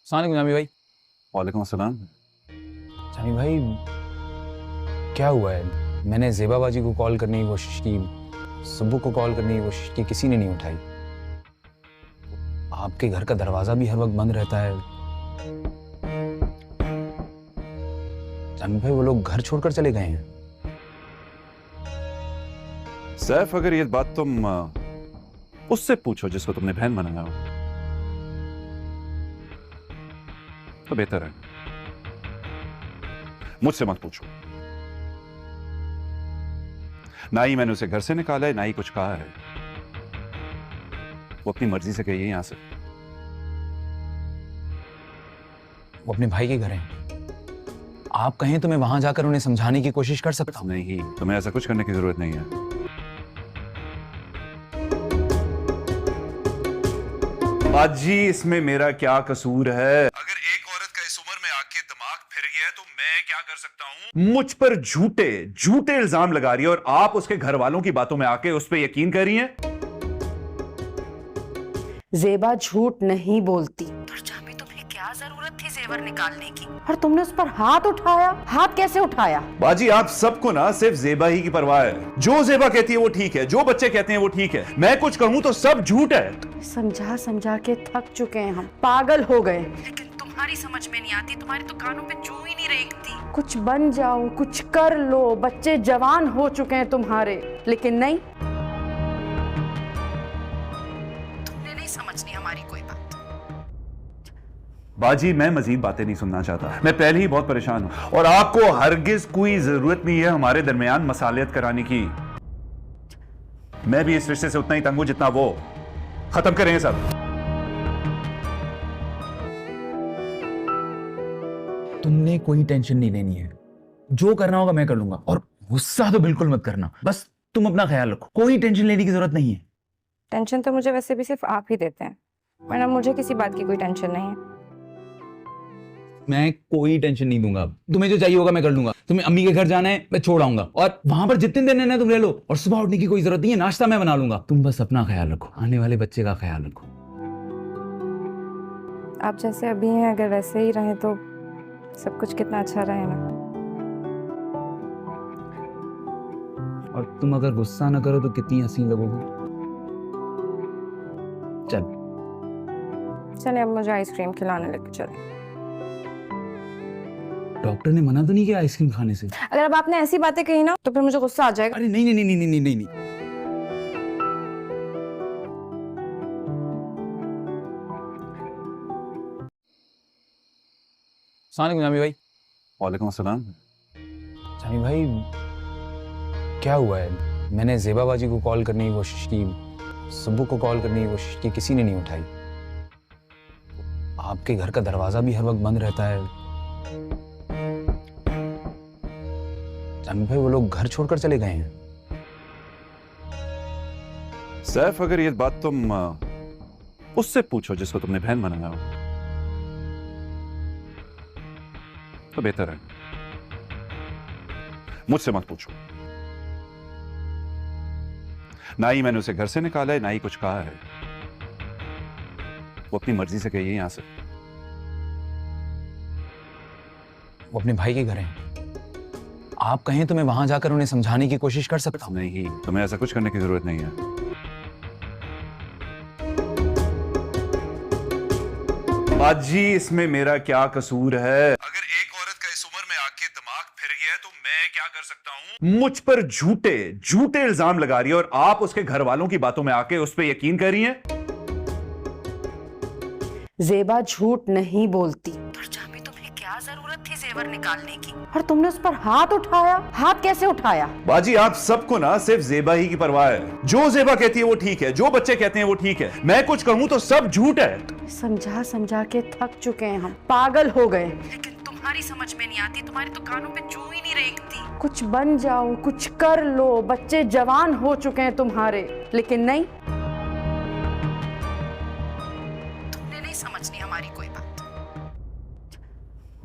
السلام علیکم جامی بھائی۔ وعلیکم السلام۔ جامی بھائی کیا ہوا ہے؟ میں نے زیبا باجی کو کال کرنے کی کوشش کی، سبو کو کال کرنے کی کوشش کی، کسی نے نہیں اٹھائی۔ آپ کے گھر کا دروازہ بھی ہر وقت بند رہتا ہے۔ جامی بھائی وہ لوگ گھر چھوڑ کر چلے گئے ہیں۔ سیف، اگر یہ بات تم اس سے پوچھو جس کو تم نے بہن بنایا ہو تو بہتر ہے، مجھ سے مت پوچھو۔ نہ ہی میں نے اسے گھر سے نکالا ہے، نہ ہی کچھ کہا ہے۔ وہ اپنی مرضی سے گئی ہے یہاں سے۔ وہ اپنے بھائی کے گھر ہیں، آپ کہیں تو میں وہاں جا کر انہیں سمجھانے کی کوشش کر سکتا ہوں۔ نہیں، تمہیں ایسا کچھ کرنے کی ضرورت نہیں ہے۔ باجی، اس میں میرا کیا قصور ہے؟ اگر ایک عورت کا اس عمر میں آ کے دماغ پھر گیا ہے تو میں کیا کر سکتا ہوں؟ مجھ پر جھوٹے الزام لگا رہی ہے اور آپ اس کے گھر والوں کی باتوں میں آ کے اس پہ یقین کر رہی ہیں۔ زیبا جھوٹ نہیں بولتی، پر جامی تمہیں کیا ضرورت تھی زیور نکالنے کی؟ اور تم نے اس پر ہاتھ اٹھایا؟ ہاتھ کیسے اٹھایا؟ باجی، آپ سب کو نا صرف زیبا ہی کی پرواہ ہے۔ جو زیبا کہتی ہے وہ ٹھیک ہے، جو بچے کہتے ہیں وہ ٹھیک ہے، میں کچھ کہوں تو سب جھوٹ ہے۔ سمجھا سمجھا کے تھک چکے ہیں ہم، پاگل ہو گئے، لیکن تمہاری سمجھ میں نہیں آتی، تمہارے تو کانوں پہ چوں ہی نہیں رینگتی۔ کچھ بن جاؤ، کچھ کر لو، بچے جوان ہو چکے ہیں تمہارے، لیکن نہیں، تم نے نہیں سمجھنی ہماری کوئی بات۔ باجی، میں مزید باتیں نہیں سننا چاہتا، میں پہلے ہی بہت پریشان ہوں اور آپ کو ہرگز کوئی ضرورت نہیں ہے ہمارے درمیان مصالحت کرانے کی۔ میں بھی اس رشتے سے اتنا ہی تنگ ہوں جتنا وہ۔ ختم کریں سب۔ تم نے کوئی ٹینشن نہیں لینی ہے، جو کرنا ہوگا میں کر لوں گا، اور غصہ تو بالکل مت کرنا، بس تم اپنا خیال رکھو، کوئی ٹینشن لینے کی ضرورت نہیں ہے۔ ٹینشن تو مجھے ویسے بھی صرف آپ ہی دیتے ہیں، ورنہ مجھے کسی بات کی کوئی ٹینشن نہیں ہے۔ میں کوئی ٹینشن نہیں دوں گا، تمہیں جو چاہیے ہوگا میں کر لوں گا۔ تمہیں امی کے گھر جانا ہے میں چھوڑ آؤں گا، اور وہاں پر جتنے دن رہنا ہے تم رہ لو، اور صبح اٹھنے کی کوئی ضرورت نہیں ہے، ناشتہ میں بنا لوں گا۔ تم بس اپنا خیال رکھو، آنے والے بچے کا خیال رکھو۔ آپ جیسے ابھی ہیں اگر ویسے ہی رہیں تو سب کچھ کتنا اچھا رہے نا۔ اور تم اگر غصہ نہ کرو تو کتنی حسین لگو گی۔ چلیں اب مجھے آئس کریم کھلانے لے کے چلیں۔ ڈاکٹر نے منع تو نہیں کیا آئس کریم کھانے سے؟ اگر اب آپ نے ایسی باتیں کہی نا تو پھر مجھے غصہ آ جائے گا۔ ارے نہیں نہیں نہیں نہیں نہیں نہیں۔ السلام علیکم جامی بھائی۔ وعلیکم السلام۔ جامی بھائی کیا ہوا ہے؟ میں نے زیبا باجی کو کال کرنے کی کوشش کی، سبو کو کال کرنے کی کوشش کی، کسی نے نہیں اٹھائی۔ آپ کے گھر کا دروازہ بھی ہر وقت بند رہتا ہے۔ جامی بھائی وہ لوگ گھر چھوڑ کر چلے گئے ہیں۔ سیف، اگر یہ بات تم اس سے پوچھو جس کو تم نے بہن بنایا ہو تو بہتر ہے، مجھ سے مت پوچھو۔ نہ ہی میں نے اسے گھر سے نکالا ہے، نہ ہی کچھ کہا ہے۔ وہ اپنی مرضی سے گئی ہے یہاں سے۔ وہ اپنے بھائی کے گھر ہیں، آپ کہیں تو میں وہاں جا کر انہیں سمجھانے کی کوشش کر سکتا ہوں۔ نہیں، تمہیں ایسا کچھ کرنے کی ضرورت نہیں ہے۔ باجی، اس میں میرا کیا قصور ہے؟ اگر ایک عورت کا اس عمر میں آ کے دماغ پھر گیا ہے تو میں کیا کر سکتا ہوں؟ مجھ پر جھوٹے الزام لگا رہی ہے اور آپ اس کے گھر والوں کی باتوں میں آ کے اس پہ یقین کر رہی ہیں۔ زیبا جھوٹ نہیں بولتی، پر جامی تمہیں کیا ضرورت تھی زیور نکالنے کی؟ اور تم نے اس پر ہاتھ اٹھایا؟ ہاتھ کیسے اٹھایا؟ باجی، آپ سب کو نا صرف زیبا ہی کی پرواہ ہے۔ جو زیبا کہتی ہے وہ ٹھیک ہے، جو بچے کہتے ہیں وہ ٹھیک ہے، میں کچھ کہوں تو سب جھوٹ ہے۔ سمجھا سمجھا کے تھک چکے ہیں ہم، پاگل ہو گئے، لیکن تمہاری سمجھ میں نہیں آتی، تمہارے تو کانوں پہ چوں ہی نہیں رینگتی۔ کچھ بن جاؤ، کچھ کر لو، بچے جوان ہو چکے ہیں تمہارے، لیکن نہیں، تم نے نہیں سمجھنی ہماری کوئی بات۔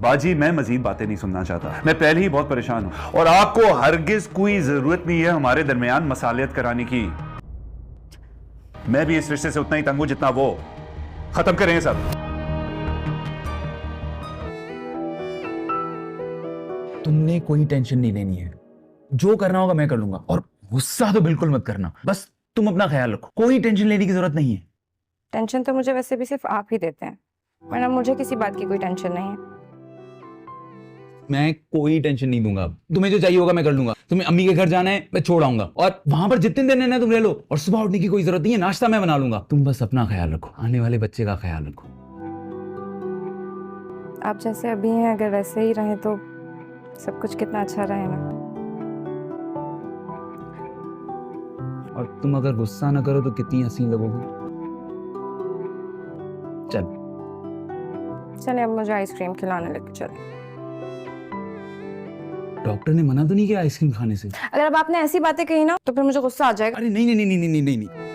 باجی، میں مزید باتیں نہیں سننا چاہتا، میں پہلے ہی بہت پریشان ہوں اور آپ کو ہرگز کوئی ضرورت نہیں ہے ہمارے درمیان مصالحت کرانے کی۔ میں بھی اس رشتے سے اتنا ہی تنگ ہوں جتنا وہ۔ ختم کریں سب۔ तुम ने कोई टेंशन नहीं लेनी है, जो करना होगा मैं कर लूंगा, और गुस्सा तो बिल्कुल मत करना, बस तुम अपना ख्याल रखो, कोई टेंशन लेने की जरूरत नहीं है। टेंशन तो मुझे वैसे भी सिर्फ आप ही देते हैं, वरना मुझे किसी बात की कोई टेंशन नहीं है। मैं कोई टेंशन नहीं दूंगा, तुम्हें जो चाहिए होगा मैं कर लूंगा। तुम्हें अम्मी के घर जाना है मैं छोड़ आऊंगा, और वहां पर जितने दिन रहना है तुम रह लो, और सुबह उठने की कोई जरूरत नहीं है, नाश्ता मैं बना लूंगा। तुम बस अपना ख्याल रखो, आने वाले बच्चे का ख्याल रखो। आप जैसे अभी हैं, अगर वैसे ही रहे तो सब कुछ कितना अच्छा रहे ना। और तुम अगर गुस्सा ना करो तो कितनी हसीन लगोगी। चल चलिए अब मुझे आइसक्रीम खिलाने लेके चले। डॉक्टर ने मना तो नहीं किया आइसक्रीम खाने से? अगर अब आपने ऐसी बातें कही ना तो फिर मुझे गुस्सा आ जाएगा। अरे नहीं नहीं नहीं नहीं नहीं नहीं, नहीं।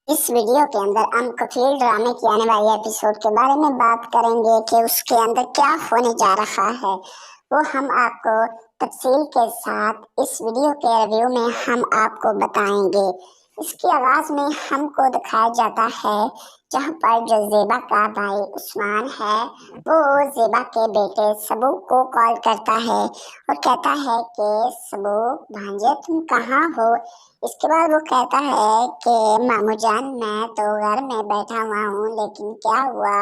इस वीडियो के अंदर हम कफील ड्रामे की आने वाली एपिसोड के बारे में बात करेंगे कि उसके अंदर क्या होने जा रहा है, वो हम आपको तफसील के साथ इस वीडियो के रिव्यू में हम आपको बताएंगे। इसकी आगाज में हमको दिखाया जाता है जहाँ पर जो ज़ेबा का भाई उस्मान है वो ज़ेबा के बेटे सबूक को कॉल करता है और कहता है कि सबूक भांजे तुम कहाँ हो। इसके बाद वो कहता है कि मामू जान मैं तो घर में बैठा हुआ हूँ, लेकिन क्या हुआ।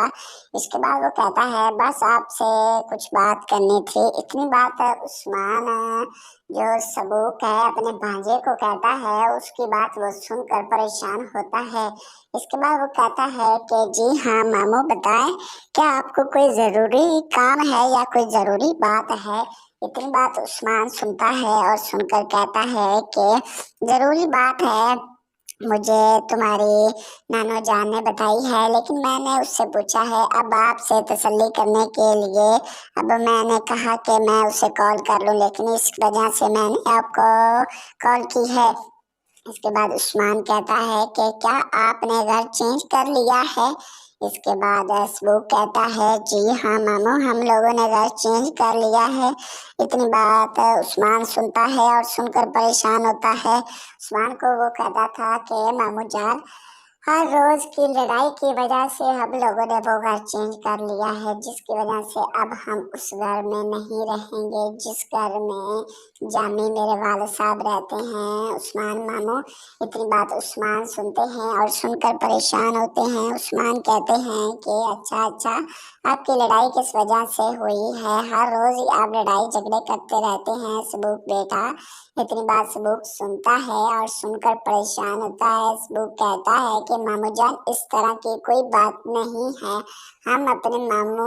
इसके बाद वो कहता है बस आपसे कुछ बात करनी थी। इतनी बात उस्मान जो सबूक है अपने भांजे को कहता है, उसकी बात वो सुनकर परेशान होता है। इसके बाद वो कहता है कि जी हाँ मामू बताएं, क्या आपको कोई ज़रूरी काम है या कोई ज़रूरी बात है। इतनी बात उस्मान सुनता है और सुनकर कहता है कि ज़रूरी बात है, मुझे तुम्हारी नानो जान ने बताई है, लेकिन मैंने उससे पूछा है। अब आपसे तसल्ली करने के लिए अब मैंने कहा कि मैं उसे कॉल कर लूं, लेकिन इस वजह से मैंने आपको कॉल की है। इसके बाद उस्मान कहता है कि क्या आपने घर चेंज कर लिया है। इसके बाद सबूक कहता है जी हाँ मामू हम लोगों ने घर चेंज कर लिया है। इतनी बात उस्मान सुनता है और सुनकर परेशान होता है। उस्मान को वो कहता था कि मामू जान हर रोज की लड़ाई की वजह से हम लोगों ने वो घर चेंज कर लिया है, जिसकी वजह से अब हम उस घर में नहीं रहेंगे जिस घर में जामी मेरे वालिद साहब रहते हैं। उस्मान मामू इतनी बात उस्मान सुनते हैं और सुनकर परेशान होते हैं। उस्मान कहते हैं कि अच्छा आपकी लड़ाई किस वजह से हुई है, हर रोज आप लड़ाई झगड़े करते रहते हैं सबूक बेटा। इतनी बात सबूक सुनता है और सुनकर परेशान होता है। सबूक कहता है कि मामू जान इस तरह की कोई बात नहीं है, हम अपने मामू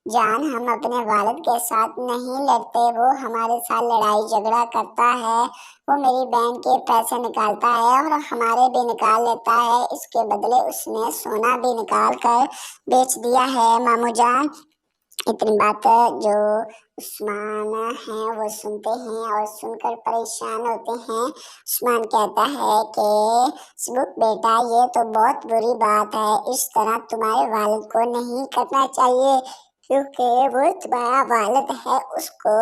जान हम अपने वालिद के साथ नहीं लड़ते, वो हमारे साथ लड़ाई झगड़ा करता है, वो मेरी बहन के पैसे निकालता है और हमारे भी निकाल लेता है, इसके बदले उसने सोना भी निकाल कर बेच दिया है मामू जान। इतनी बात जो उस्मान हैं वो सुनते हैं और सुनकर परेशान होते हैं। उस्मान कहता है कि सबूक बेटा ये तो बहुत बुरी बात है, इस तरह तुम्हारे वालिद को नहीं करना चाहिए, क्योंकि वो तुम्हारा वालिद है, उसको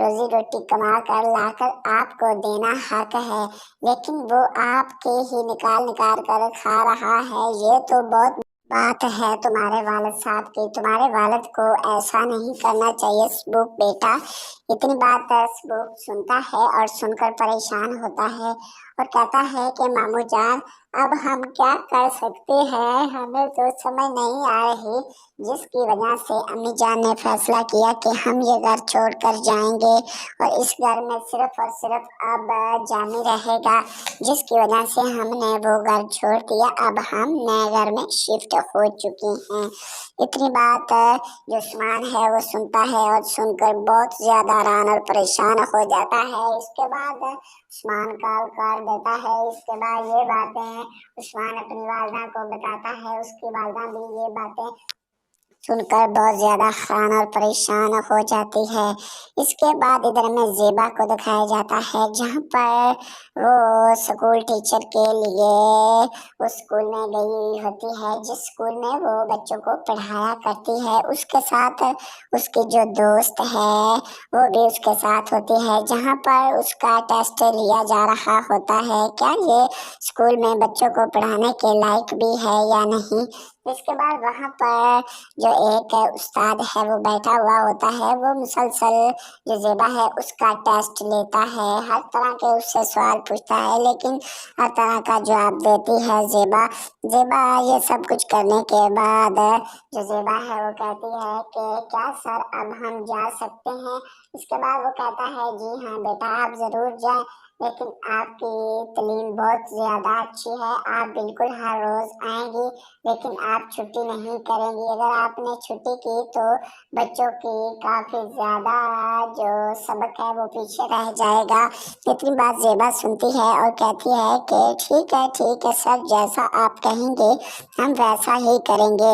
रोजी रोटी कमा कर लाकर आपको देना हक है, लेकिन वो आपके ही निकाल कर खा रहा है। ये तो बहुत बात है तुम्हारे वालिद साहब की, तुम्हारे वालिद को ऐसा नहीं करना चाहिए सबूक बेटा। इतनी बात सबूक सुनता है और सुनकर परेशान होता है और कहता है कि मामू जान अब हम क्या कर सकते हैं, हमें तो समझ नहीं आ रही, जिसकी वजह से अम्मी जान ने फैसला किया कि हम ये घर छोड़कर जाएंगे और इस घर में सिर्फ और सिर्फ अब जामी रहेगा, जिसकी वजह से हमने वो घर छोड़ दिया। अब हम नए घर में शिफ्ट हो चुके हैं। इतनी बात जो उस्मान है वो सुनता है और सुनकर बहुत ज्यादा हैरान और परेशान हो जाता है। इसके बाद उस्मान कॉल कर देता है। इसके बाद ये बातें उस्मान अपनी वालदा को बताता है, उसकी वालदा भी ये बातें सुनकर बहुत ज्यादा हैरान और परेशान हो जाती है। इसके बाद इधर में ज़ेबा को दिखाया जाता है जहाँ पर वो स्कूल टीचर के लिए उस स्कूल में गई हुई होती है, जिस स्कूल में वो बच्चों को पढ़ाया करती है। उसके साथ उसकी जो दोस्त है वो भी उसके साथ होती है, जहाँ पर उसका टेस्ट लिया जा रहा होता है क्या ये स्कूल में बच्चों को पढ़ाने के लायक भी है या नहीं। اس کے بعد وہاں پر جو ایک استاد ہے وہ بیٹھا ہوا ہوتا ہے، وہ مسلسل جو زیبا ہے اس کا ٹیسٹ لیتا ہے، ہر طرح کے اس سے سوال پوچھتا ہے، لیکن ہر طرح کا جواب دیتی ہے زیبا۔ یہ سب کچھ کرنے کے بعد جو زیبا ہے وہ کہتی ہے کہ کیا سر اب ہم جا سکتے ہیں؟ اس کے بعد وہ کہتا ہے جی ہاں بیٹا آپ ضرور جائیں، لیکن آپ کی تعلیم بہت زیادہ اچھی ہے، آپ بالکل ہر روز آئیں گی، لیکن آپ چھٹی نہیں کریں گی۔ اگر آپ نے چھٹی کی تو بچوں کی کافی زیادہ جو سبق ہے وہ پیچھے رہ جائے گا۔ اتنی بات زیبا سنتی ہے اور کہتی ہے کہ ٹھیک ہے سر، جیسا آپ کہیں گے ہم ویسا ہی کریں گے۔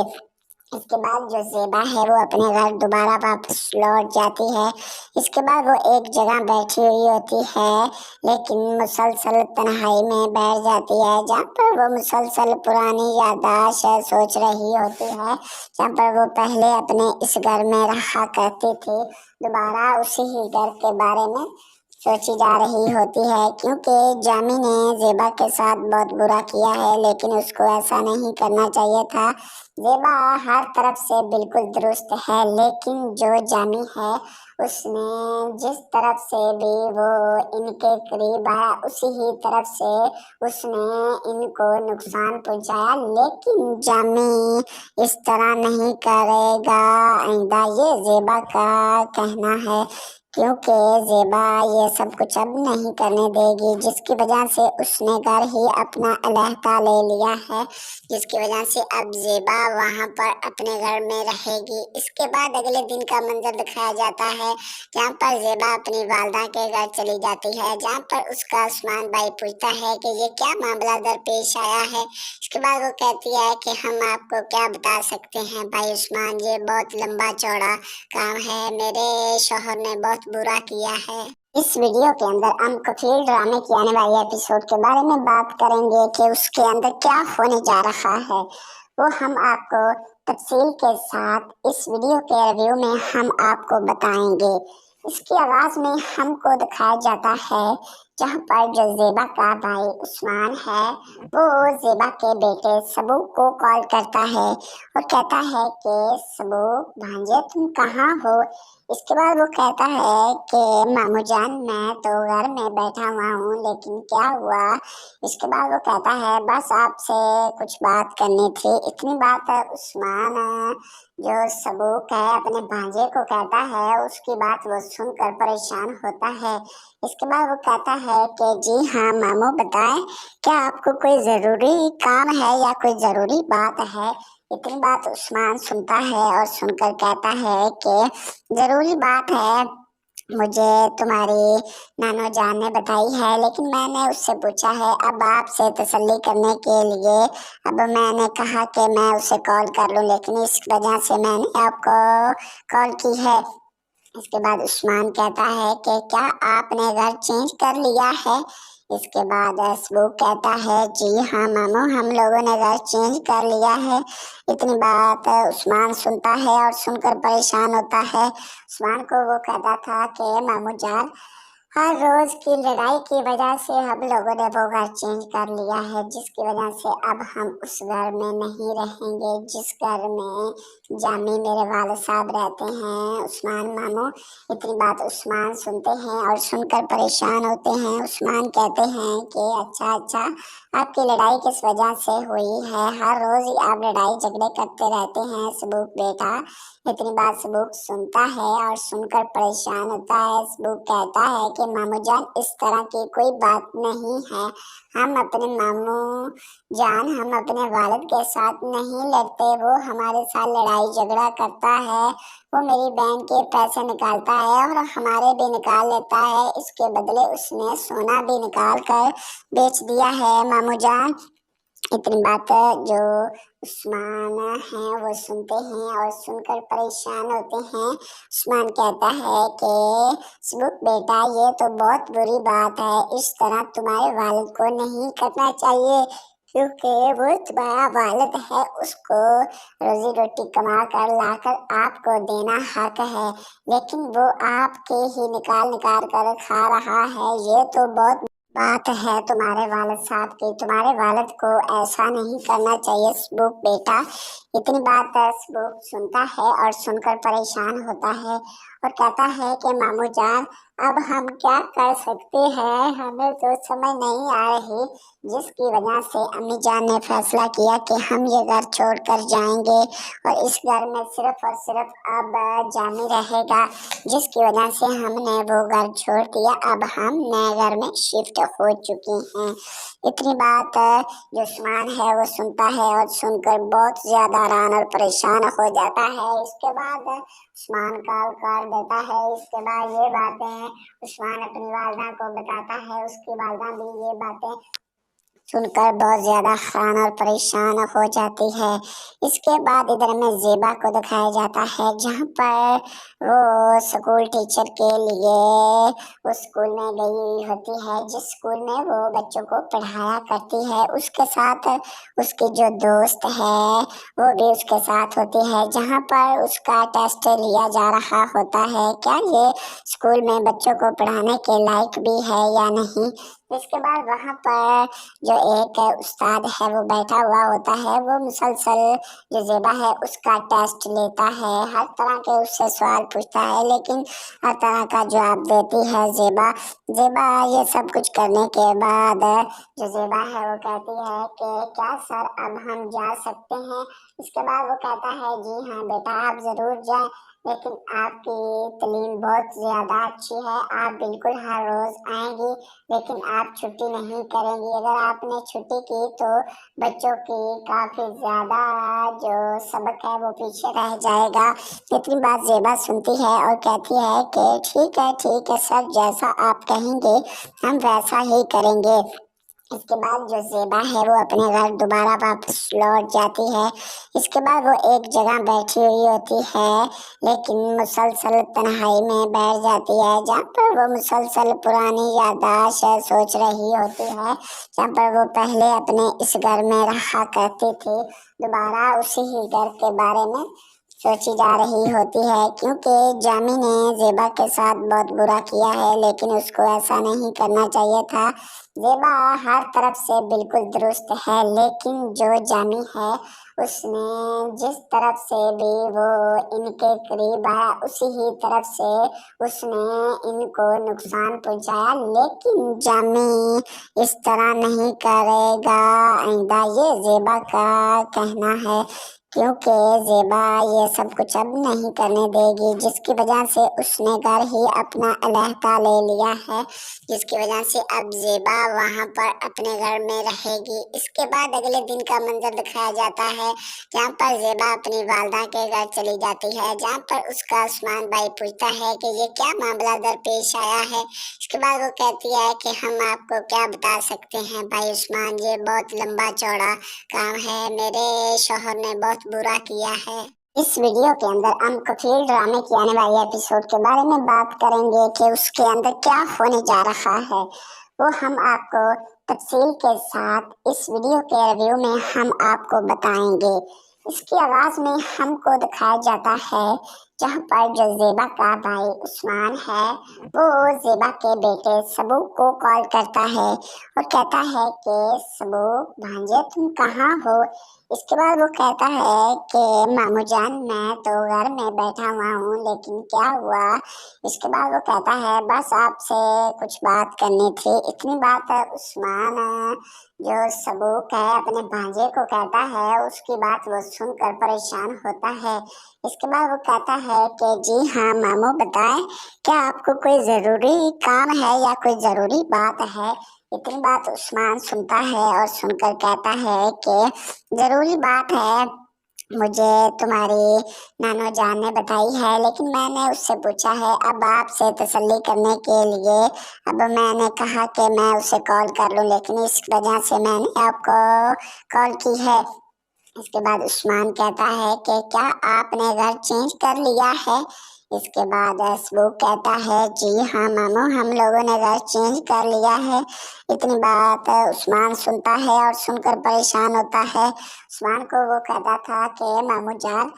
اس کے بعد جو زیبا ہے وہ اپنے گھر دوبارہ واپس لوٹ جاتی ہے۔ اس کے بعد وہ ایک جگہ بیٹھی ہوئی ہوتی ہے، لیکن مسلسل تنہائی میں بیٹھ جاتی ہے، جہاں پر وہ مسلسل پرانی یادداشت سوچ رہی ہوتی ہے، جہاں پر وہ پہلے اپنے اس گھر میں رہا کرتی تھی، دوبارہ اسی ہی گھر کے بارے میں سوچی جا رہی ہوتی ہے، کیونکہ جامی نے زیبا کے ساتھ بہت برا کیا ہے، لیکن اس کو ایسا نہیں کرنا چاہیے تھا۔ زیبا ہر طرف سے بالکل درست ہے، لیکن جو جامی ہے اس نے جس طرف سے بھی وہ ان کے قریب آیا اسی ہی طرف سے اس نے ان کو نقصان پہنچایا، لیکن جامی اس طرح نہیں کرے گا آئندہ، یہ زیبا کا کہنا ہے، کیونکہ زیبا یہ سب کچھ اب نہیں کرنے دے گی، جس کی وجہ سے اس نے گھر ہی اپنا علیحدہ لے لیا ہے، جس کی وجہ سے اب زیبا وہاں پر اپنے گھر میں رہے گی۔ اس کے بعد اگلے دن کا منظر دکھایا جاتا ہے، جہاں پر زیبا اپنی والدہ کے گھر چلی جاتی ہے، جہاں پر اس کا عثمان بھائی پوچھتا ہے کہ یہ کیا معاملہ درپیش آیا ہے۔ اس کے بعد وہ کہتی ہے کہ ہم آپ کو کیا بتا سکتے ہیں بھائی عثمان، یہ بہت لمبا چوڑا کام ہے، میرے شوہر نے بہت برا کیا ہے۔ اس ویڈیو کے اندر ہم کفیل ڈرامے کی آنے والی ایپیسوڈ کے بارے میں بات کریں گے کہ اس کے اندر کیا ہونے جا رہا ہے، وہ ہم آپ کو تفصیل کے ساتھ اس ویڈیو کے ریویو میں ہم آپ کو بتائیں گے۔ اس کی آغاز میں ہم کو دکھایا جاتا ہے جہاں پر جو زیبا کا بھائی عثمان ہے وہ زیبا کے بیٹے سبو کو کال کرتا ہے اور کہتا ہے کہ سبو بھانجے تم کہاں ہو؟ اس کے بعد وہ کہتا ہے کہ مامو جان میں تو گھر میں بیٹھا ہوا ہوں، لیکن کیا ہوا؟ اس کے بعد وہ کہتا ہے بس آپ سے کچھ بات کرنی تھی۔ اتنی بات عثمان جو سبوک ہے اپنے بھانجے کو کہتا ہے، اس کی بات وہ سن کر پریشان ہوتا ہے۔ اس کے بعد وہ کہتا ہے کہ جی ہاں مامو بتائیں، کیا آپ کو کوئی ضروری کام ہے یا کوئی ضروری بات ہے؟ اتنی بات عثمان سنتا ہے اور سن کر کہتا ہے کہ ضروری بات ہے، مجھے تمہاری نانو جان نے بتائی ہے، لیکن میں نے اس سے پوچھا ہے، اب آپ سے تسلی کرنے کے لیے اب میں نے کہا کہ میں اسے کال کر لوں، لیکن اس وجہ سے میں نے آپ کو کال کی ہے۔ اس کے بعد عثمان کہتا ہے کہ کیا آپ نے گھر چینج کر لیا ہے؟ اس کے بعد سبوک کہتا ہے جی ہاں مامو ہم لوگوں نے گھر چینج کر لیا ہے۔ اتنی بات عثمان سنتا ہے اور سن کر پریشان ہوتا ہے۔ عثمان کو وہ کہتا تھا کہ مامو جان ہر روز کی لڑائی کی وجہ سے ہم لوگوں نے وہ گھر چینج کر لیا ہے، جس کی وجہ سے اب ہم اس گھر میں نہیں رہیں گے جس گھر میں جامی میرے والد صاحب رہتے ہیں۔ عثمان مامو اتنی بات عثمان سنتے ہیں اور سن کر پریشان ہوتے ہیں۔ عثمان کہتے ہیں کہ اچھا آپ کی لڑائی کس وجہ سے ہوئی ہے؟ ہر روز آپ لڑائی جھگڑے کرتے رہتے ہیں سبوک بیٹا۔ اتنی بات سبوک سنتا ہے اور سن کر پریشان ہوتا ہے۔ سبوک کہتا ہے کہ مامو جان اس طرح کی کوئی بات نہیں ہے، ہم اپنے مامو جان ہم اپنے والد کے ساتھ نہیں لڑتے، وہ ہمارے ساتھ لڑائی جھگڑا کرتا ہے، وہ میری بہن کے پیسے نکالتا ہے اور ہمارے بھی نکال لیتا ہے، اس کے بدلے اس نے سونا بھی نکال کر بیچ دیا ہے مامو جان۔ اتنی بات جو عثمان ہیں وہ سنتے ہیں اور سن کر پریشان ہوتے ہیں۔ عثمان کہتا ہے کہ سبوک بیٹا یہ تو بہت بری بات ہے، اس طرح تمہارے والد کو نہیں کرنا چاہیے، کیونکہ وہ تمہارا والد ہے، اس کو روزی روٹی کما کر لا کر آپ کو دینا حق ہے، لیکن وہ آپ کے ہی نکال کر کھا رہا ہے، یہ تو بہت बात है तुम्हारे वालिद साहब की। तुम्हारे वालिद को ऐसा नहीं करना चाहिए सबूक बेटा। इतनी बात सबूक सुनता है और सुनकर परेशान होता है और कहता है कि मामू जान अब हम क्या कर सकते हैं, हमें तो समझ नहीं आ रही, जिसकी वजह से अम्मी जान ने फैसला किया कि हम ये घर छोड़कर जाएंगे और इस घर में सिर्फ और सिर्फ अब जामी रहेगा, जिसकी वजह से हमने वो घर छोड़ दिया। अब हम नए घर में शिफ्ट हो चुकी हैं। इतनी बात जो उस्मान है वो सुनता है और सुनकर बहुत ज्यादा हैरान और परेशान हो जाता है। इसके बाद उस्मान कॉल कर देता है। इसके बाद ये बातें उस्मान अपनी वालदा को बताता है। उसकी वालदा भी ये बातें सुनकर बहुत ज्यादा हैरान और परेशान हो जाती है। इसके बाद इधर में ज़ेबा को दिखाया जाता है जहाँ पर वो स्कूल टीचर के लिए उस स्कूल में गई हुई होती है, जिस स्कूल में वो बच्चों को पढ़ाया करती है। उसके साथ उसकी जो दोस्त है वो भी उसके साथ होती है, जहाँ पर उसका टेस्ट लिया जा रहा होता है क्या ये स्कूल में बच्चों को पढ़ाने के लायक भी है या नहीं। इसके बाद वहाँ पर जो एक उस्ताद है वो बैठा हुआ होता है। वो मुसलसल जो ज़ेबा है उसका टेस्ट लेता है, हर तरह के उससे सवाल पूछता है, लेकिन हर तरह का जवाब देती है ज़ेबा। ज़ेबा ये सब कुछ करने के बाद जो ज़ेबा है वो कहती है कि क्या सर अब हम जा सकते हैं। इसके बाद वो कहता है जी हाँ बेटा आप ज़रूर जाएं, लेकिन आपकी तालीम बहुत ज़्यादा अच्छी है, आप बिल्कुल हर रोज़ आएंगी, लेकिन आप छुट्टी नहीं करेंगी। अगर आपने छुट्टी की तो बच्चों की काफ़ी ज़्यादा जो सबक है वो पीछे रह जाएगा। इतनी बात ज़ेबा सुनती है और कहती है कि ठीक है सर, जैसा आप कहेंगे हम वैसा ही करेंगे। इसके बाद जो ज़ेबा है वो अपने घर दोबारा वापस लौट जाती है। इसके बाद वो एक जगह बैठी हुई होती है, लेकिन मुसलसल तन्हाई में बैठ जाती है, जहाँ पर वो मुसलसल पुरानी याददाश्त सोच रही होती है, जहाँ पर वो पहले अपने इस घर में रहा करती थी। दोबारा उसी ही घर के बारे में सोची जा रही होती है, क्योंकि जामी ने ज़ेबा के साथ बहुत बुरा किया है, लेकिन उसको ऐसा नहीं करना चाहिए था। ज़ेबा हर तरफ से बिल्कुल दुरुस्त है, लेकिन जो जामी है उसने जिस तरफ से भी वो इनके करीब आया उसी ही तरफ से उसने इनको नुकसान पहुंचाया। लेकिन जामी इस तरह नहीं करेगा आइंदा, ये ज़ेबा का कहना है, क्योंकि ज़ेबा ये सब कुछ अब नहीं करने देगी, जिसकी वजह से उसने घर ही अपना अलहदा ले लिया है, जिसकी वजह से अब ज़ेबा वहाँ पर अपने घर में रहेगी। इसके बाद अगले दिन का मंजर दिखाया जाता है, जहाँ पर ज़ेबा अपनी वालदा के घर चली जाती है, जहाँ पर उसका उस्मान भाई पूछता है कि ये क्या मामला दरपेश आया है। इसके बाद वो कहती है कि हम आपको क्या बता सकते हैं भाई उस्मान, ये बहुत लंबा चौड़ा काम है, मेरे शौहर ने बहुत बुरा किया है। इस वीडियो के अंदर हम कफील ड्रामे की आने वाली एपिसोड के बारे में बात करेंगे कि उसके अंदर क्या होने जा रहा है, वो हम आपको तफसील के साथ इस वीडियो के रिव्यू में हम आपको बताएंगे। इसकी आवाज़ में हमको दिखाया जाता है जहाँ पर जो ज़ेबा का भाई उस्मान है वो ज़ेबा के बेटे सबूक को कॉल करता है और कहता है कि सबूक भांजे तुम कहाँ हो। इसके बाद वो कहता है कि मामू जान मैं तो घर में बैठा हुआ हूँ, लेकिन क्या हुआ। इसके बाद वो कहता है बस आपसे कुछ बात करनी थी। इतनी बात उस्मान जो सबूक है अपने भांजे को कहता है, उसकी बात वो सुनकर परेशान होता है। इसके बाद वो कहता है कि जी हाँ मामू बताएं, क्या आपको कोई ज़रूरी काम है या कोई ज़रूरी बात है। इतनी बात उस्मान सुनता है और सुनकर कहता है कि ज़रूरी बात है, मुझे तुम्हारी नानो जान ने बताई है, लेकिन मैंने उससे पूछा है, अब आपसे तसल्ली करने के लिए अब मैंने कहा कि मैं उसे कॉल कर लूं, लेकिन इस वजह से मैंने आपको कॉल की है। इसके बाद उस्मान कहता है कि क्या आपने घर चेंज कर लिया है। इसके बाद सबूक कहता है जी हाँ मामू हम लोगों ने घर चेंज कर लिया है। इतनी बात उस्मान सुनता है और सुनकर परेशान होता है। उस्मान को वो कहता था कि मामू जान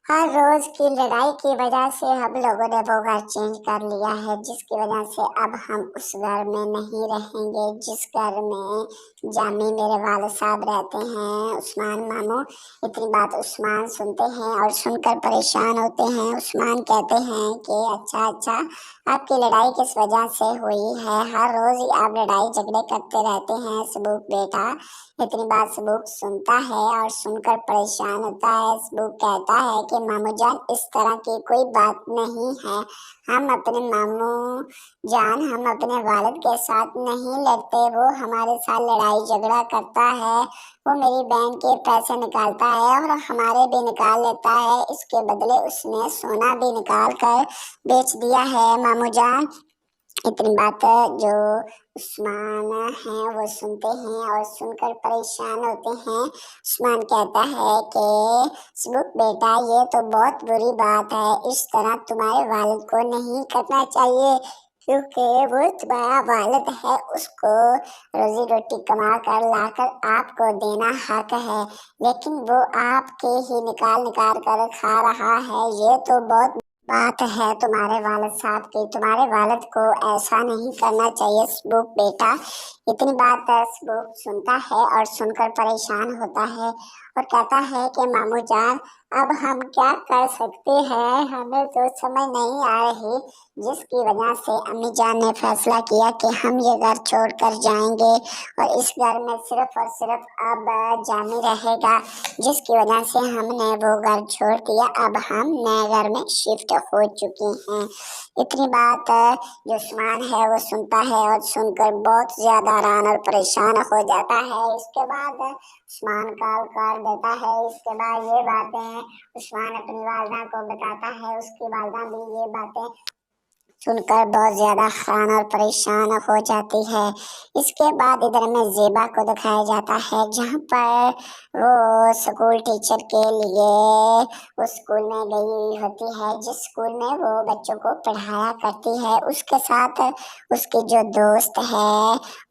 हर रोज की लड़ाई की वजह से हम लोगों ने वो घर चेंज कर लिया है, जिसकी वजह से अब हम उस घर में नहीं रहेंगे जिस घर में जामी मेरे वाले साहब रहते हैं, उस्मान मामू। इतनी बात उस्मान सुनते हैं और सुनकर परेशान होते हैं। उस्मान कहते हैं कि अच्छा आपकी लड़ाई किस वजह से हुई है? हर रोज ही आप लड़ाई झगड़े करते रहते हैं सबूक बेटा। इतनी बात सबूक सुनता है और सुनकर परेशान होता है। सबूक कहता है कि मामू जान इस तरह की कोई बात नहीं है, हम अपने मामू जान हम अपने वालिद के साथ नहीं लड़ते, वो हमारे साथ लड़ाई झगड़ा करता है, वो मेरी बहन के पैसे निकालता है और हमारे भी निकाल लेता है, इसके बदले उसने सोना भी निकाल कर बेच दिया है मामू जान। इतनी बात जो उस्मान है वो सुनते हैं और सुनकर परेशान होते हैं। उस्मान कहता है कि सबूक बेटा ये तो बहुत बुरी बात है, इस तरह तुम्हारे वालिद को नहीं करना चाहिए, क्योंकि वो तुम्हारा वालिद है, उसको रोजी रोटी कमा कर लाकर आपको देना हक है, लेकिन वो आपके ही निकाल कर खा रहा है। ये तो बहुत बात है तुम्हारे वालिद साहब की, तुम्हारे वालिद को ऐसा नहीं करना चाहिए सबूक बेटा। इतनी बात सबूक सुनता है और सुनकर परेशान होता है और कहता है कि मामू जान अब हम क्या कर सकते हैं, हमें तो समझ नहीं आ रही, जिसकी वजह से अम्मी जान ने फैसला किया कि हम ये घर छोड़कर जाएंगे और इस घर में सिर्फ और सिर्फ अब जामी रहेगा, जिसकी वजह से हमने वो घर छोड़ दिया। अब हम नए घर में शिफ्ट हो चुके हैं। इतनी बात जो उस्मान है वो सुनता है और सुनकर बहुत ज्यादा हैरान और परेशान हो जाता है। इसके बाद उस्मान कॉल कर देता है। इसके बाद ये बातें उस्मान अपनी वालदा को बताता है, उसकी वालदा भी ये बातें सुनकर बहुत ज्यादा हैरान और परेशान हो जाती है। इसके बाद इधर में ज़ेबा को दिखाया जाता है, जहाँ पर वो स्कूल टीचर के लिए उस स्कूल में गई हुई होती है, जिस स्कूल में वो बच्चों को पढ़ाया करती है। उसके साथ उसकी जो दोस्त है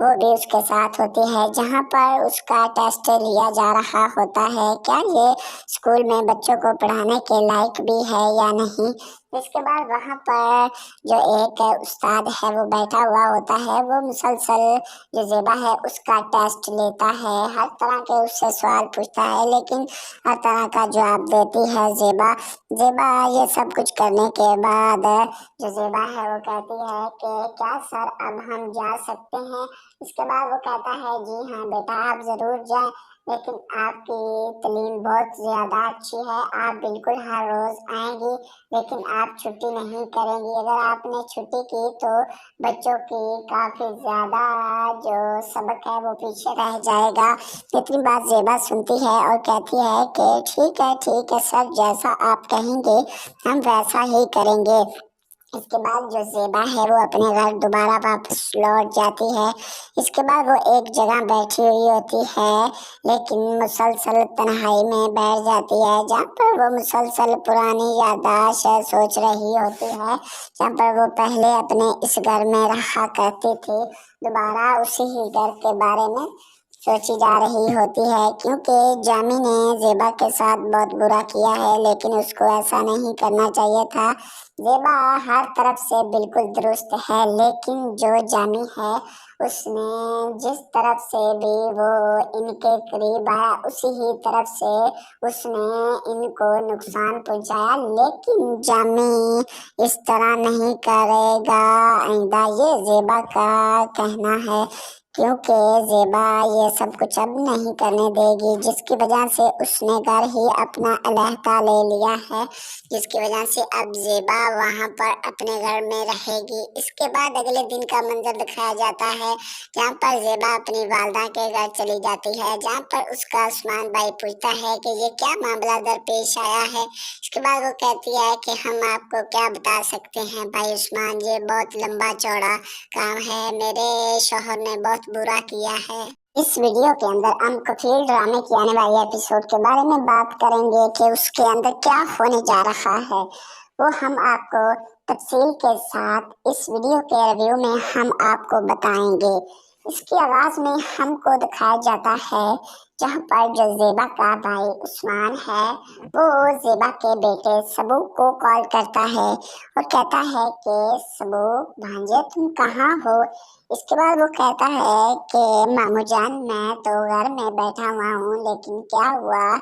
वो भी उसके साथ होती है, जहाँ पर उसका टेस्ट लिया जा रहा होता है, क्या ये स्कूल में बच्चों को पढ़ाने के लायक भी है या नहीं। इसके बाद वहाँ पर जो एक उस्ताद है वो बैठा हुआ होता है, वो मुसलसल जो ज़ेबा है उसका टेस्ट लेता है, हर तरह के उससे सवाल पूछता है, लेकिन हर तरह का जवाब देती है ज़ेबा। ज़ेबा ये सब कुछ करने के बाद जो ज़ेबा है वो कहती है कि क्या सर अब हम जा सकते हैं। इसके बाद वो कहता है जी हाँ बेटा आप ज़रूर जाएं, लेकिन आपकी तालीम बहुत ज़्यादा अच्छी है, आप बिल्कुल हर रोज़ आएंगी, लेकिन आप छुट्टी नहीं करेंगी। अगर आपने छुट्टी की तो बच्चों की काफ़ी ज़्यादा जो सबक है वो पीछे रह जाएगा। इतनी बात ज़ेबा सुनती है और कहती है कि ठीक है सर, जैसा आप कहेंगे हम वैसा ही करेंगे। इसके बाद जो ज़ेबा है वो अपने घर दोबारा वापस लौट जाती है। इसके बाद वो एक जगह बैठी हुई होती है, लेकिन मुसलसल तन्हाई में बैठ जाती है, जहाँ पर वो मुसलसल पुरानी याददाश्त सोच रही होती है, जहाँ पर वो पहले अपने इस घर में रहा करती थी। दोबारा उसी ही घर के बारे में सोची जा रही होती है, क्योंकि जामी ने ज़ेबा के साथ बहुत बुरा किया है, लेकिन उसको ऐसा नहीं करना चाहिए था। ज़ेबा हर तरफ से बिल्कुल दुरुस्त है, लेकिन जो जामी है उसने जिस तरफ से भी वो इनके करीब आया उसी ही तरफ से उसने इनको नुकसान पहुंचाया, लेकिन जामी इस तरह नहीं करेगा आइंदा, ये ज़ेबा का कहना है, क्योंकि ज़ेबा ये सब कुछ अब नहीं करने देगी, जिसकी वजह से उसने घर ही अपना अलहका ले लिया है, जिसकी वजह से अब ज़ेबा वहाँ पर अपने घर में रहेगी। इसके बाद अगले दिन का मंजर दिखाया जाता है, जहाँ पर ज़ेबा अपनी वालदा के घर चली जाती है, जहाँ पर उसका उस्मान भाई पूछता है कि ये क्या मामला दरपेश आया है। इसके बाद वो कहती है कि हम आपको क्या बता सकते हैं भाई उस्मान, ये बहुत लंबा चौड़ा काम है, मेरे शौहर ने बहुत बुरा किया है। इस वीडियो के अंदर हम कफील ड्रामे की आने वाली एपिसोड के बारे में बात करेंगे कि उसके अंदर क्या होने जा रहा है, वो हम आपको तफसील के साथ इस वीडियो के रिव्यू में हम आपको बताएंगे। इसकी आगाज में हमको दिखाया जाता है जहाँ पर जो जेबा का भाई उस्मान है वो जेबा के बेटे सबूक को कॉल करता है और कहता है कि सबूक भांजे तुम कहाँ हो। इसके बाद वो कहता है कि मामू जान मैं तो घर में बैठा हुआ हूँ, लेकिन क्या हुआ।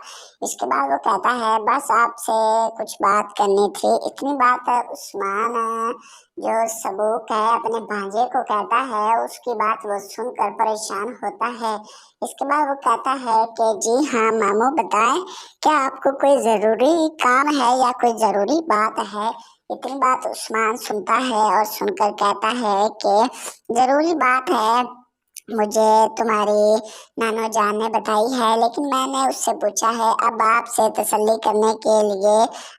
इसके बाद वो कहता है बस आपसे कुछ बात करनी थी। इतनी बात उस्मान जो सबूक है अपने भांजे को कहता है, उसकी बात वो सुनकर परेशान होता है। इसके बाद वो कहता है कि जी हाँ मामू बताएं, क्या आपको कोई ज़रूरी काम है या कोई ज़रूरी बात है। इतनी बात उस्मान सुनता है और सुनकर कहता है कि ज़रूरी बात है, मुझे तुम्हारी नानो जान ने बताई है, लेकिन मैंने उससे पूछा है। अब आपसे तसल्ली करने के लिए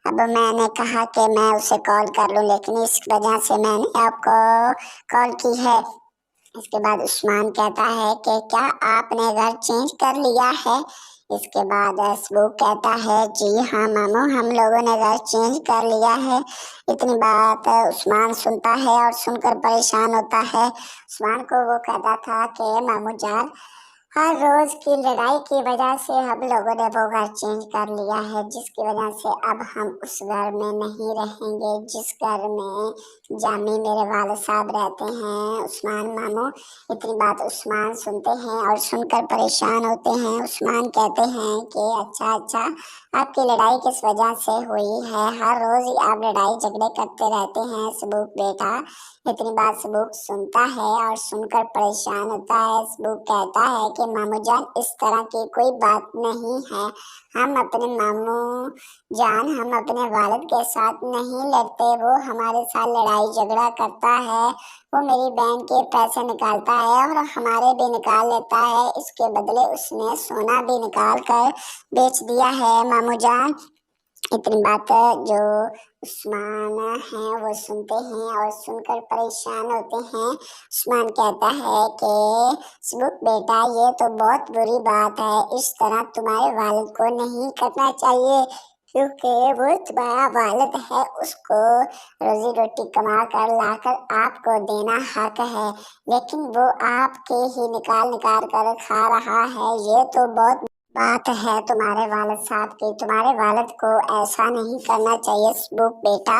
अब मैंने कहा कि मैं उसे कॉल कर लूं, लेकिन इस वजह से मैंने आपको कॉल की है। इसके बाद उस्मान कहता है कि क्या आपने घर चेंज कर लिया है। इसके बाद सबूक कहता है जी हाँ मामू हम लोगों ने घर चेंज कर लिया है। इतनी बात उस्मान सुनता है और सुनकर परेशान होता है। उस्मान को वो कहता था कि मामू जान हर रोज की लड़ाई की वजह से हम लोगों ने वो घर चेंज कर लिया है, जिसकी वजह से अब हम उस घर में नहीं रहेंगे जिस घर में जामी मेरे वाले साहब रहते हैं। उस्मान मामू इतनी बात उस्मान सुनते हैं और सुनकर परेशान होते हैं। उस्मान कहते हैं कि अच्छा आपकी लड़ाई किस वजह से हुई है, हर रोज आप लड़ाई झगड़े करते रहते हैं सबूक बेटा। इतनी बात सबूक सुनता है और सुनकर परेशान होता है। सबूक कहता है कि मामू जान इस तरह की कोई बात नहीं है, हम अपने मामू जान हम अपने वालिद के साथ नहीं लड़ते, वो हमारे साथ लड़ाई झगड़ा करता है, वो मेरी बहन के पैसे निकालता है और हमारे भी निकाल लेता है, इसके बदले उसने सोना भी निकाल कर बेच दिया है मामू जान। इतनी बात जो उस्मान है वो सुनते हैं और सुनकर परेशान होते हैं। उस्मान कहता है कि सबूक बेटा ये तो बहुत बुरी बात है, इस तरह तुम्हारे वालिद को नहीं करना चाहिए, क्योंकि वो तुम्हारा वालिद है, उसको रोजी रोटी कमा कर लाकर आपको देना हक है, लेकिन वो आपके ही निकाल कर खा रहा है। ये तो बहुत बात है तुम्हारे वालिद साहब की, तुम्हारे वालिद को ऐसा नहीं करना चाहिए सबूक बेटा।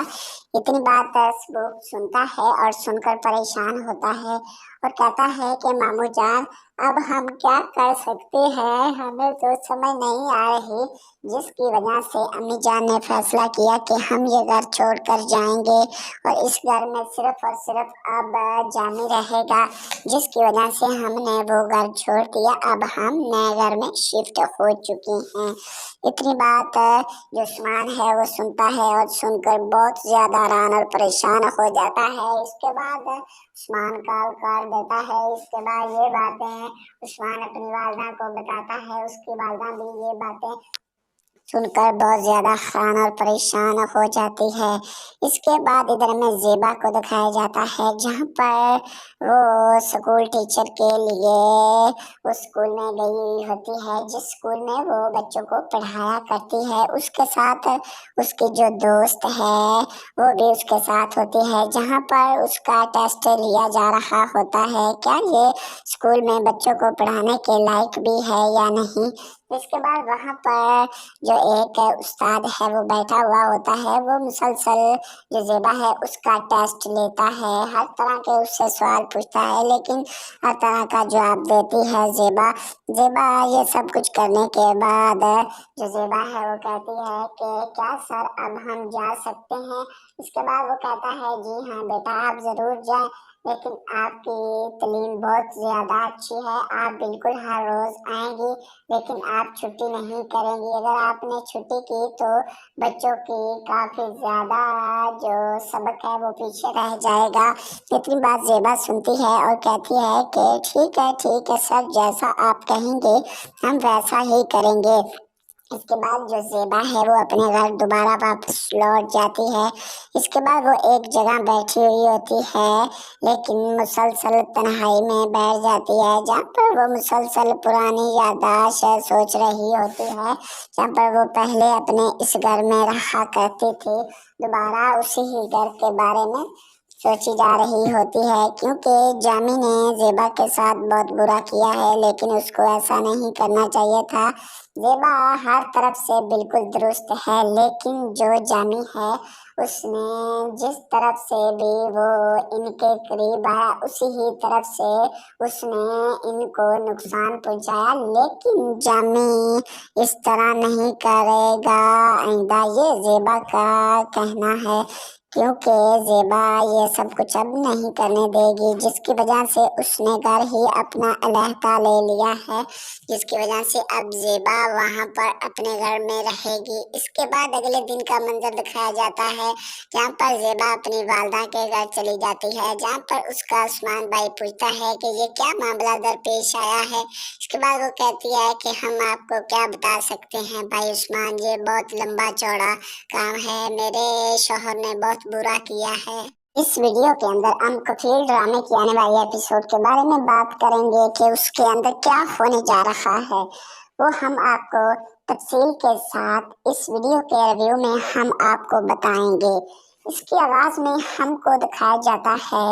इतनी बात सबूक सुनता है और सुनकर परेशान होता है और कहता है कि मामू जान अब हम क्या कर सकते हैं, हमें तो समझ नहीं आ रही, जिसकी वजह से अम्मी जान ने फैसला किया कि हम ये घर छोड़कर जाएंगे और इस घर में सिर्फ और सिर्फ अब जामी रहेगा, जिसकी वजह से हमने वो घर छोड़ दिया, अब हम नए घर में शिफ्ट हो चुके हैं। इतनी बात जो उस्मान है वो सुनता है और सुनकर बहुत ज्यादा हैरान और परेशान हो जाता है। इसके बाद उस्मान कॉल कर देता है। इसके बाद ये बातें उस्मान अपनी वालदा को बताता है, उसकी वालदा भी ये बातें सुनकर बहुत ज्यादा हैरान और परेशान हो जाती है। इसके बाद इधर में जेबा को दिखाया जाता है, जहाँ पर वो स्कूल टीचर के लिए वो स्कूल में गई हुई होती है, जिस स्कूल में वो बच्चों को पढ़ाया करती है। उसके साथ उसकी जो दोस्त है वो भी उसके साथ होती है, जहाँ पर उसका टेस्ट लिया जा रहा होता है, क्या ये स्कूल में बच्चों को पढ़ाने के लायक भी है या नहीं। इसके बाद वहाँ पर जो एक उस्ताद है वो बैठा हुआ होता है, वो मुसलसल जो जेबा है उसका टेस्ट लेता है, हर तरह के उससे सवाल पूछता है, लेकिन हर तरह का जवाब देती है जेबा। जेबा ये सब कुछ करने के बाद जो जेबा है वो कहती है कि क्या सर अब हम जा सकते हैं। इसके बाद वो कहता है जी हाँ बेटा आप जरूर जाएं, लेकिन आपकी तालीम बहुत ज़्यादा अच्छी है, आप बिल्कुल हर रोज़ आएंगी, लेकिन आप छुट्टी नहीं करेंगी। अगर आपने छुट्टी की तो बच्चों की काफ़ी ज़्यादा जो सबक है वो पीछे रह जाएगा। इतनी बात जेबा सुनती है और कहती है कि ठीक है सर, जैसा आप कहेंगे हम वैसा ही करेंगे। इसके बाद जो जेबा है वो अपने घर दोबारा वापस लौट जाती है। इसके बाद वो एक जगह बैठी हुई होती है, लेकिन मुसलसल तन्हाई में बैठ जाती है, जहाँ पर वो मुसलसल पुरानी याददाश्त सोच रही होती है, जहाँ पर वो पहले अपने इस घर में रहा करती थी। दोबारा उसी ही घर के बारे में सोची जा रही होती है, क्योंकि जामी ने ज़ेबा के साथ बहुत बुरा किया है, लेकिन उसको ऐसा नहीं करना चाहिए था। ज़ेबा हर तरफ से बिल्कुल दुरुस्त है, लेकिन जो जामी है उसने जिस तरफ से भी वो इनके करीब आया उसी ही तरफ से उसने इनको नुकसान पहुंचाया। लेकिन जामी इस तरह नहीं करेगा आइंदा, ये ज़ेबा का कहना है, क्योंकि ज़ेबा ये सब कुछ अब नहीं करने देगी, जिसकी वजह से उसने घर ही अपना अलहदा ले लिया है, जिसकी वजह से अब ज़ेबा वहाँ पर अपने घर में रहेगी। इसके बाद अगले दिन का मंजर दिखाया जाता है, जहाँ पर ज़ेबा अपनी वालदा के घर चली जाती है, जहाँ पर उसका उस्मान भाई पूछता है कि ये क्या मामला दरपेश आया है। इसके बाद वो कहती है कि हम आपको क्या बता सकते हैं भाई उस्मान, ये बहुत लंबा चौड़ा काम है, मेरे शौहर ने बहुत बुरा किया है। इस वीडियो के अंदर हम कफील ड्रामे की आने वाली एपिसोड के बारे में बात करेंगे कि उसके अंदर क्या होने जा रहा है, वो हम आपको तफसील के साथ इस वीडियो के रिव्यू में हम आपको बताएंगे। इसके आगाज में हमको दिखाया जाता है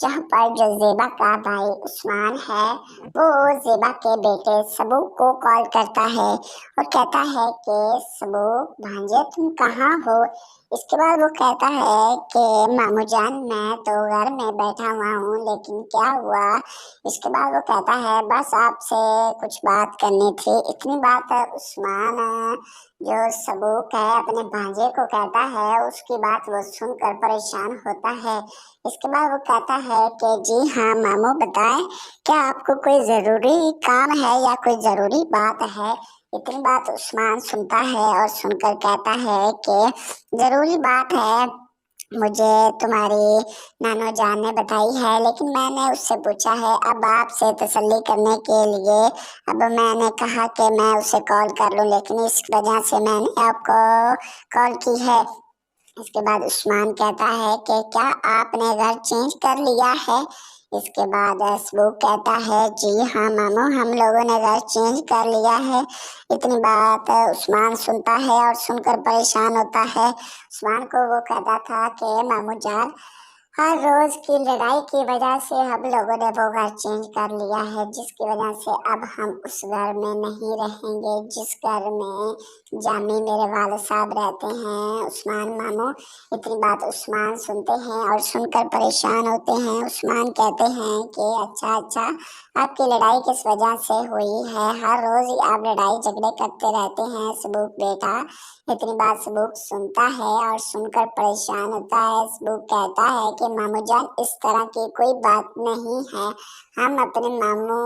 जहाँ पर जो ज़ेबा का भाई उस्मान है वो ज़ेबा के बेटे सबूक को कॉल करता है और कहता है कि सबूक भांजे तुम कहाँ हो। इसके बाद वो कहता है कि मामू जान मैं तो घर में बैठा हुआ हूँ, लेकिन क्या हुआ। इसके बाद वो कहता है बस आपसे कुछ बात करनी थी। इतनी बात उस्मान जो सबूक है अपने भांजे को कहता है, उसकी बात वो सुनकर परेशान होता है। इसके बाद वो कहता है कि जी हाँ मामू बताएं, क्या आपको कोई ज़रूरी काम है या कोई ज़रूरी बात है। इतनी बात उस्मान सुनता है और सुनकर कहता है कि ज़रूरी बात है, मुझे तुम्हारी नानो जान ने बताई है, लेकिन मैंने उससे पूछा है। अब आपसे तसल्ली करने के लिए अब मैंने कहा कि मैं उसे कॉल कर लूं, लेकिन इस वजह से मैंने आपको कॉल की है। इसके बाद उस्मान कहता है कि क्या आपने घर चेंज कर लिया है। इसके बाद सबूक कहता है जी हाँ मामू हम लोगों ने घर चेंज कर लिया है। इतनी बात उस्मान सुनता है और सुनकर परेशान होता है। उस्मान को वो कहता था कि मामू जान हर रोज की लड़ाई की वजह से हम लोगों ने वो घर चेंज कर लिया है, जिसकी वजह से अब हम उस घर में नहीं रहेंगे जिस घर में जामी मेरे वालिद साहब रहते हैं। उस्मान मामू इतनी बात उस्मान सुनते हैं और सुनकर परेशान होते हैं। उस्मान कहते हैं कि अच्छा आपकी लड़ाई किस वजह से हुई है, हर रोज ही आप लड़ाई झगड़े करते रहते हैं सबूक बेटा। इतनी बात सबूक सुनता है और सुनकर परेशान होता है। सबूक कहता है कि मामू जान इस तरह की कोई बात नहीं है, हम अपने मामू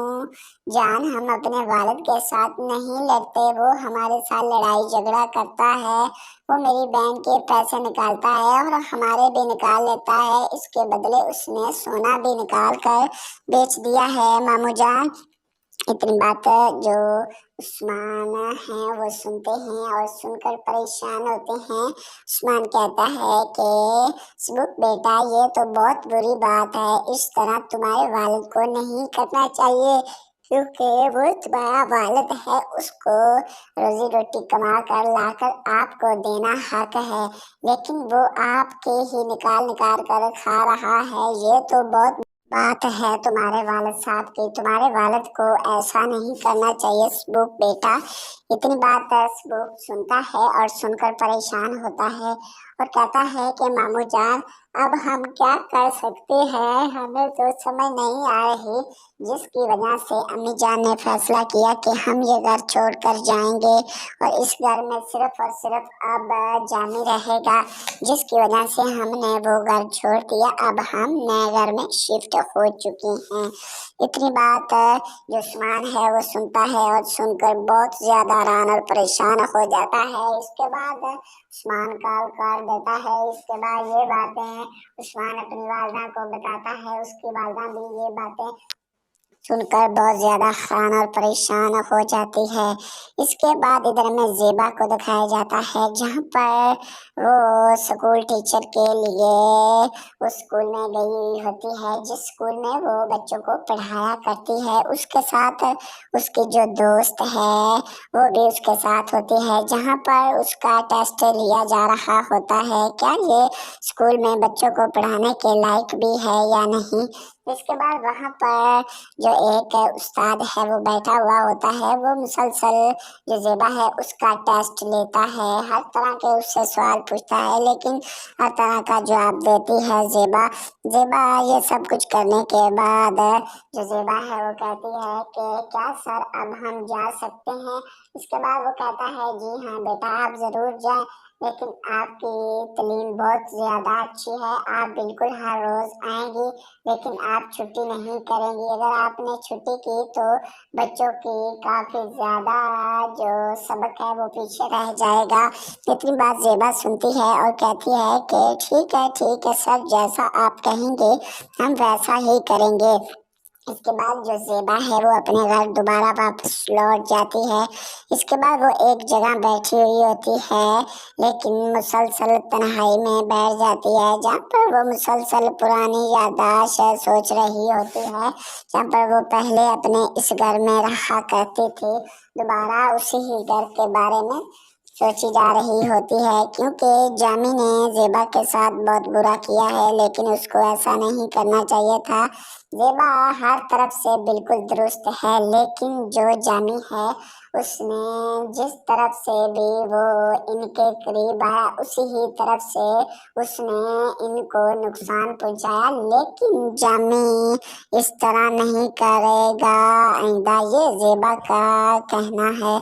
जान हम अपने वालिद के साथ नहीं लड़ते, वो हमारे साथ लड़ाई झगड़ा करता है, वो मेरी बहन के पैसे निकालता है और हमारे भी निकाल लेता है, इसके बदले उसने सोना भी निकाल कर बेच दिया है मामू जान। इतनी बात जो उस्मान हैं वो सुनते हैं और सुनकर परेशान होते हैं। उस्मान कहता है कि सबूक बेटा ये तो बहुत बुरी बात है, इस तरह तुम्हारे वालिद को नहीं करना चाहिए, क्योंकि वो तुम्हारा वालिद है, उसको रोजी रोटी कमा कर लाकर आपको देना हक है, लेकिन वो आपके ही निकाल कर खा रहा है। ये तो बहुत बात है तुम्हारे वालिद साहब की, तुम्हारे वालिद को ऐसा नहीं करना चाहिए सबूक बेटा। इतनी बात सबूक सुनता है और सुनकर परेशान होता है और कहता है कि मामू जान अब हम क्या कर सकते हैं, हमें तो समझ नहीं आ रही, जिसकी वजह से अम्मी जान ने फैसला किया कि हम ये घर छोड़कर जाएंगे और इस घर में सिर्फ और सिर्फ अब जामी रहेगा, जिसकी वजह से हमने वो घर छोड़ दिया, अब हम नए घर में शिफ्ट हो चुके हैं। इतनी बात जो उस्मान है वो सुनता है और सुनकर बहुत ज्यादा हैरान और परेशान हो जाता है। इसके बाद उस्मान कॉल कर देता है। इसके बाद ये बातें उस्मान अपनी वालदा को बताता है, उसकी वालदा भी ये बातें سن کر بہت زیادہ خان اور پریشان ہو جاتی ہے۔ اس کے بعد ادھر میں زیبا کو دکھایا جاتا ہے جہاں پر وہ اسکول ٹیچر کے لیے اس اسکول میں گئی ہوئی ہوتی ہے جس اسکول میں وہ بچوں کو پڑھایا کرتی ہے۔ اس کے ساتھ اس کی جو دوست ہے وہ بھی اس کے ساتھ ہوتی ہے، جہاں پر اس کا ٹیسٹ لیا جا رہا ہوتا ہے کیا یہ اسکول میں بچوں کو پڑھانے کے لائق بھی ہے یا نہیں۔ اس کے بعد وہاں پر جو ایک استاد ہے وہ بیٹھا ہوا ہوتا ہے، وہ مسلسل جو زیبا ہے اس کا ٹیسٹ لیتا ہے، ہر طرح کے اس سے سوال پوچھتا ہے لیکن ہر طرح کا جواب دیتی ہے زیبا۔ یہ سب کچھ کرنے کے بعد جو زیبا ہے وہ کہتی ہے کہ کیا سر اب ہم جا سکتے ہیں؟ اس کے بعد وہ کہتا ہے جی ہاں بیٹا آپ ضرور جائیں، لیکن آپ کی تعلیم بہت زیادہ اچھی ہے، آپ بالکل ہر روز آئیں گی لیکن آپ چھٹی نہیں کریں گی۔ اگر آپ نے چھٹی کی تو بچوں کی کافی زیادہ جو سبق ہے وہ پیچھے رہ جائے گا۔ اتنی بات زیبا سنتی ہے اور کہتی ہے کہ ٹھیک ہے سر، جیسا آپ کہیں گے ہم ویسا ہی کریں گے۔ اس کے بعد جو زیبا ہے وہ اپنے گھر دوبارہ واپس لوٹ جاتی ہے۔ اس کے بعد وہ ایک جگہ بیٹھی ہوئی ہوتی ہے لیکن مسلسل تنہائی میں بیٹھ جاتی ہے، جہاں پر وہ مسلسل پرانی یادداشت سوچ رہی ہوتی ہے، جہاں پر وہ پہلے اپنے اس گھر میں رہا کرتی تھی، دوبارہ اسی ہی گھر کے بارے میں سوچی جا رہی ہوتی ہے، کیونکہ جامی نے زیبا کے ساتھ بہت برا کیا ہے لیکن اس کو ایسا نہیں کرنا چاہیے تھا۔ زیبا ہر طرف سے بالکل درست ہے لیکن جو جامی ہے اس نے جس طرف سے بھی وہ ان کے قریب آیا اسی ہی طرف سے اس نے ان کو نقصان پہنچایا، لیکن جامی اس طرح نہیں کرے گا آئندہ، یہ زیبا کا کہنا ہے،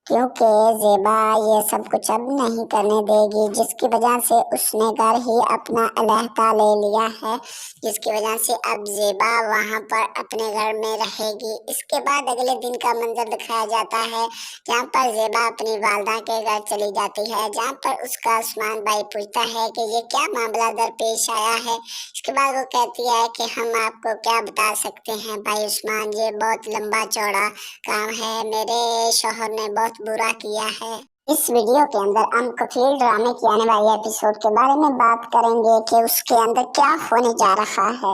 کیونکہ زیبا یہ سب کچھ اب نہیں کرنے دے گی، جس کی وجہ سے اس نے گھر ہی اپنا علیحدہ لے لیا ہے، جس کی وجہ سے اب زیبا وہاں پر اپنے گھر میں رہے گی۔ اس کے بعد اگلے دن کا منظر دکھایا جاتا ہے جہاں پر زیبا اپنی والدہ کے گھر چلی جاتی ہے، جہاں پر اس کا عثمان بھائی پوچھتا ہے کہ یہ کیا معاملہ درپیش آیا ہے۔ اس کے بعد وہ کہتی ہے کہ ہم آپ کو کیا بتا سکتے ہیں بھائی عثمان، یہ بہت لمبا چوڑا کام ہے، میرے شوہر نے بہت برا کیا ہے۔ اس ویڈیو کے اندر ہم کفیل ڈرامے کی آنے والی ایپیسوڈ کے بارے میں بات کریں گے کہ اس کے اندر کیا ہونے جا رہا ہے،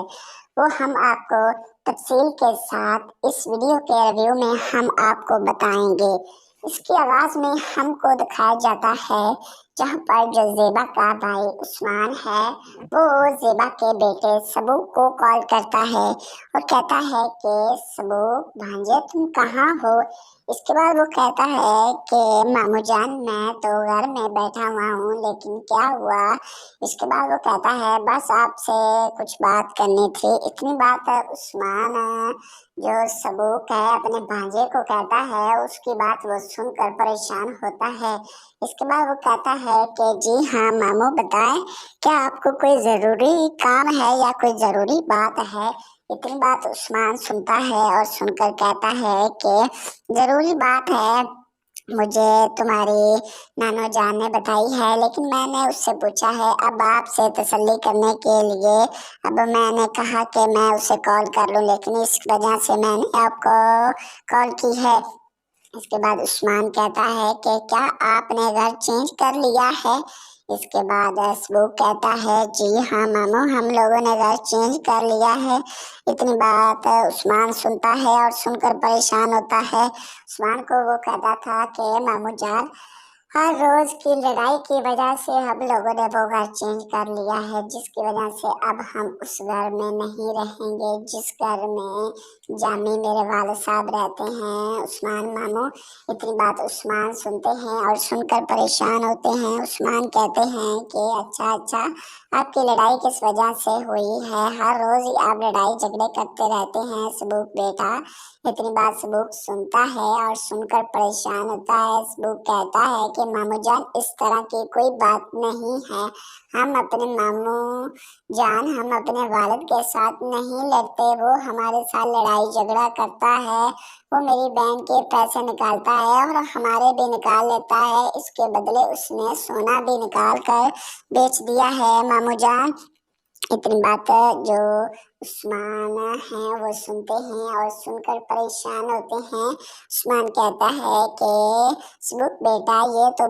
وہ ہم آپ کو تفصیل کے ساتھ اس ویڈیو کے ریویو میں ہم آپ کو بتائیں گے۔ اس کی آغاز میں ہم کو دکھایا جاتا ہے جہاں پر جو زیبا کا بھائی عثمان ہے وہ زیبا کے بیٹے سبو کو کال کرتا ہے اور کہتا ہے کہ سبو بھانجے تم کہاں ہو؟ اس کے بعد وہ کہتا ہے کہ مامو جان میں تو گھر میں بیٹھا ہوا ہوں، لیکن کیا ہوا؟ اس کے بعد وہ کہتا ہے بس آپ سے کچھ بات کرنی تھی۔ اتنی بات عثمان جو سبوک ہے اپنے بھانجے کو کہتا ہے، اس کی بات وہ سن کر پریشان ہوتا ہے۔ اس کے بعد وہ کہتا ہے کہ جی ہاں مامو بتائیں، کیا آپ کو کوئی ضروری کام ہے یا کوئی ضروری بات ہے؟ اتنی بات عثمان سنتا ہے اور سن کر کہتا ہے کہ ضروری بات ہے، مجھے تمہاری نانو جان نے بتائی ہے لیکن میں نے اس سے پوچھا ہے، اب آپ سے تسلی کرنے کے لیے اب میں نے کہا کہ میں اسے کال کر لوں، لیکن اس وجہ سے میں نے آپ کو کال کی ہے۔ اس کے بعد عثمان کہتا ہے کہ کیا آپ نے گھر چینج کر لیا ہے؟ اس کے بعد سبوک کہتا ہے جی ہاں مامو ہم لوگوں نے گھر چینج کر لیا ہے۔ اتنی بات عثمان سنتا ہے اور سن کر پریشان ہوتا ہے۔ عثمان کو وہ کہتا تھا کہ مامو جان ہر روز کی لڑائی کی وجہ سے ہم لوگوں نے وہ گھر چینج کر لیا ہے، جس کی وجہ سے اب ہم اس گھر میں نہیں رہیں گے جس گھر میں جامی میرے والد صاحب رہتے ہیں۔ عثمان مامو اتنی بات عثمان سنتے ہیں اور سن کر پریشان ہوتے ہیں۔ عثمان کہتے ہیں کہ اچھا آپ کی لڑائی کس وجہ سے ہوئی ہے؟ ہر روز آپ لڑائی جھگڑے کرتے رہتے ہیں سبوک بیٹا۔ اتنی بات سبوک سنتا ہے اور سن کر پریشان ہوتا ہے۔ سبوک کہتا ہے کہ مامو جان اس طرح کی کوئی بات نہیں ہے، ہم اپنے مامو جان ہم اپنے والد کے ساتھ نہیں لڑتے، وہ ہمارے ساتھ لڑائی جھگڑا کرتا ہے، وہ میری بہن کے پیسے نکالتا ہے اور ہمارے بھی نکال لیتا ہے، اس کے بدلے اس نے سونا بھی نکال کر بیچ دیا ہے مامو جان۔ इतनी बात जो उस्मान है वो सुनते हैं और सुनकर परेशान होते हैं। उस्मान कहता है कि सबूक बेटा ये तो